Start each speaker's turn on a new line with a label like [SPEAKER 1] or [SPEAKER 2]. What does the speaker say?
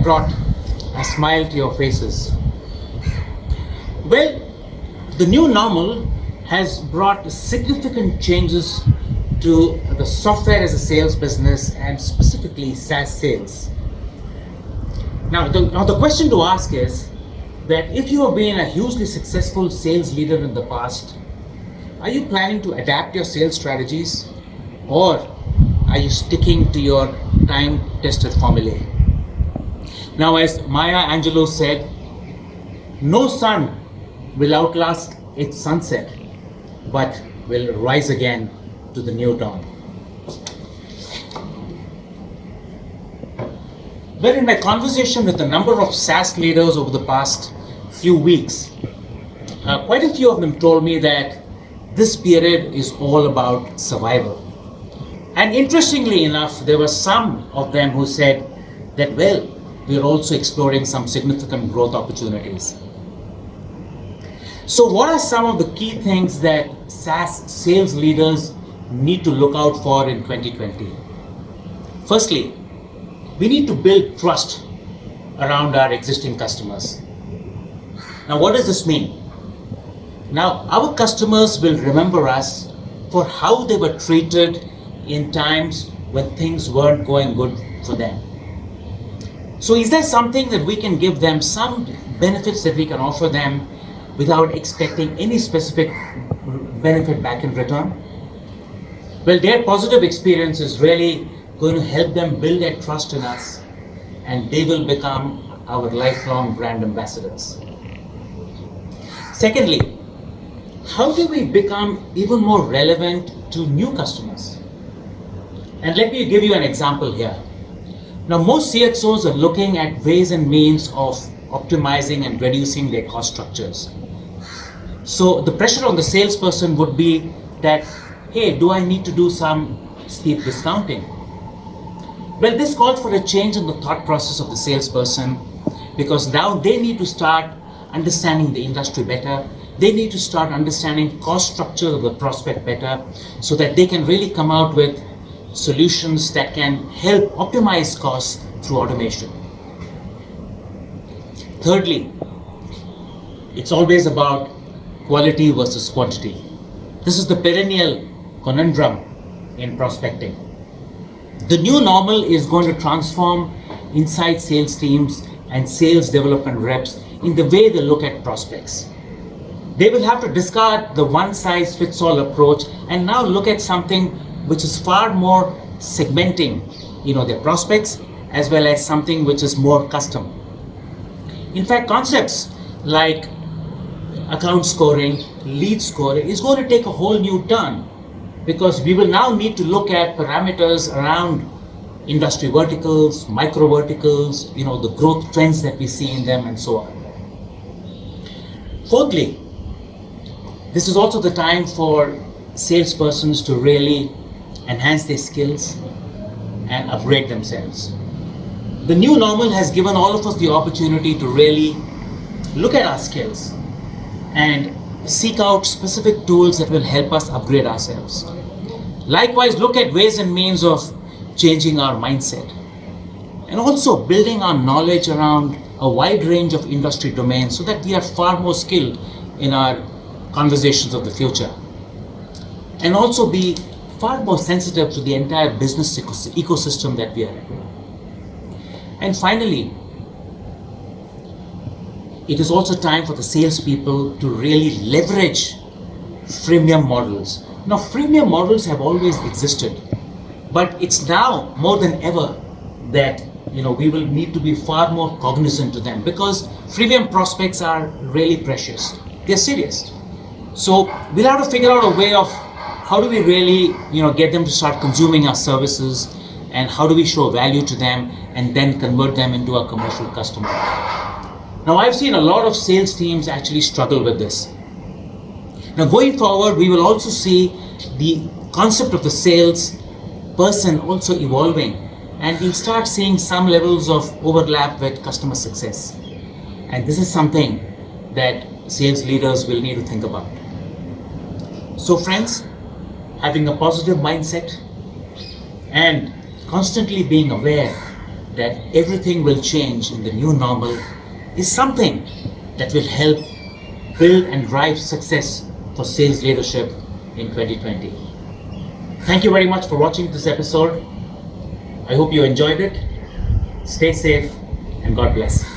[SPEAKER 1] brought a smile to your faces? Well, the new normal has brought significant changes to the software as a sales business and specifically SaaS sales. Now the question to ask is that if you have been a hugely successful sales leader in the past, are you planning to adapt your sales strategies, or are you sticking to your time-tested formulae? Now, as Maya Angelou said, no sun will outlast its sunset, but will rise again to the new dawn. Well, in my conversation with a number of SaaS leaders over the past few weeks, quite a few of them told me that this period is all about survival. And interestingly enough, there were some of them who said that, well, we're also exploring some significant growth opportunities. So what are some of the key things that SaaS sales leaders need to look out for in 2020? Firstly, we need to build trust around our existing customers. Now, what does this mean? Now, our customers will remember us for how they were treated in times when things weren't going good for them. So is there something that we can give them, some benefits that we can offer them without expecting any specific benefit back in return? Well, their positive experience is really going to help them build their trust in us, and they will become our lifelong brand ambassadors. Secondly, how do we become even more relevant to new customers? And let me give you an example here. Now, most CXOs are looking at ways and means of optimizing and reducing their cost structures. So the pressure on the salesperson would be that, hey, do I need to do some steep discounting? Well, this calls for a change in the thought process of the salesperson, because now they need to start understanding the industry better. They need to start understanding cost structure of the prospect better, so that they can really come out with solutions that can help optimize costs through automation. Thirdly, it's always about quality versus quantity. This is the perennial conundrum in prospecting. The new normal is going to transform inside sales teams and sales development reps in the way they look at prospects. They will have to discard the one-size-fits-all approach and now look at something which is far more segmenting, their prospects, as well as something which is more custom. In fact, concepts like account scoring, lead scoring is going to take a whole new turn, because we will now need to look at parameters around industry verticals, micro verticals, the growth trends that we see in them, and so on. Fourthly, this is also the time for salespersons to really enhance their skills and upgrade themselves. The new normal has given all of us the opportunity to really look at our skills and seek out specific tools that will help us upgrade ourselves. Likewise, look at ways and means of changing our mindset, and also building our knowledge around a wide range of industry domains so that we are far more skilled in our conversations of the future, and also be far more sensitive to the entire business ecosystem that we are in. And finally, it is also time for the salespeople to really leverage freemium models. Now, freemium models have always existed, but it's now more than ever that we will need to be far more cognizant to them, because freemium prospects are really precious. They're serious. So we'll have to figure out a way of how do we really get them to start consuming our services, and how do we show value to them and then convert them into a commercial customer. Now, I've seen a lot of sales teams actually struggle with this. Now, going forward, we will also see the concept of the sales person also evolving, and we'll start seeing some levels of overlap with customer success. And this is something that sales leaders will need to think about. So friends, having a positive mindset and constantly being aware that everything will change in the new normal is something that will help build and drive success for sales leadership in 2020. Thank you very much for watching this episode. I hope you enjoyed it. Stay safe and God bless.